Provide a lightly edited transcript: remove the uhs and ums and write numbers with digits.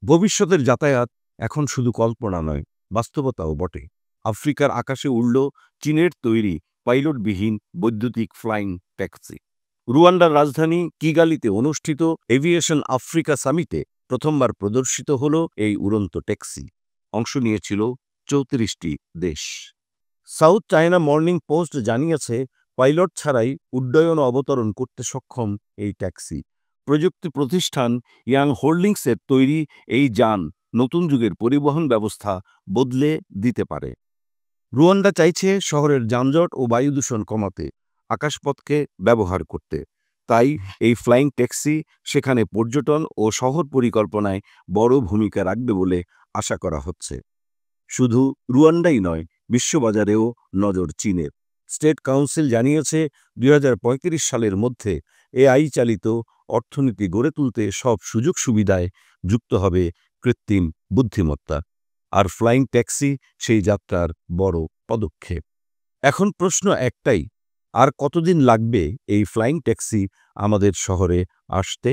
ভবিষ্যতের যাতায়াত এখন শুধু কল্পনা নয়, বাস্তবতাও বটে। আফ্রিকার আকাশে উড়ল চীনের তৈরি পাইলটবিহীন বৈদ্যুতিক ফ্লাইং ট্যাক্সি। রুয়ান্ডার রাজধানী কিগালিতে অনুষ্ঠিত এভিয়েশন আফ্রিকা সামিটে প্রথমবার প্রদর্শিত হল এই উড়ন্ত ট্যাক্সি। অংশ নিয়েছিল ৩৪টি দেশ। সাউথ চায়না মর্নিং পোস্ট জানিয়েছে, পাইলট ছাড়াই উড্ডয়ন ও অবতরণ করতে সক্ষম এই ট্যাক্সি। প্রযুক্তি প্রতিষ্ঠান ইয়াং হোল্ডিংসের তৈরি এই যান নতুন যুগের পরিবহন ব্যবস্থা বদলে দিতে পারে। রুয়ান্ডা চাইছে শহরের যানজট ও বায়ু দূষণ কমাতে আকাশপথকে ব্যবহার করতে। তাই এই ফ্লাইং ট্যাক্সি সেখানে পর্যটন ও শহর পরিকল্পনায় বড় ভূমিকা রাখবে বলে আশা করা হচ্ছে। শুধু রুয়ান্ডাই নয়, বিশ্ববাজারেও নজর চীনের। স্টেট কাউন্সিল জানিয়েছে, ২০৩৫ সালের মধ্যে এআই চালিত অর্থনীতি গড়ে তুলতে সব সুযোগ সুবিধায় যুক্ত হবে কৃত্রিম বুদ্ধিমত্তা। আর ফ্লাইং ট্যাক্সি সেই যাত্রার বড় পদক্ষেপ। এখন প্রশ্ন একটাই, আর কতদিন লাগবে এই ফ্লাইং ট্যাক্সি আমাদের শহরে আসতে?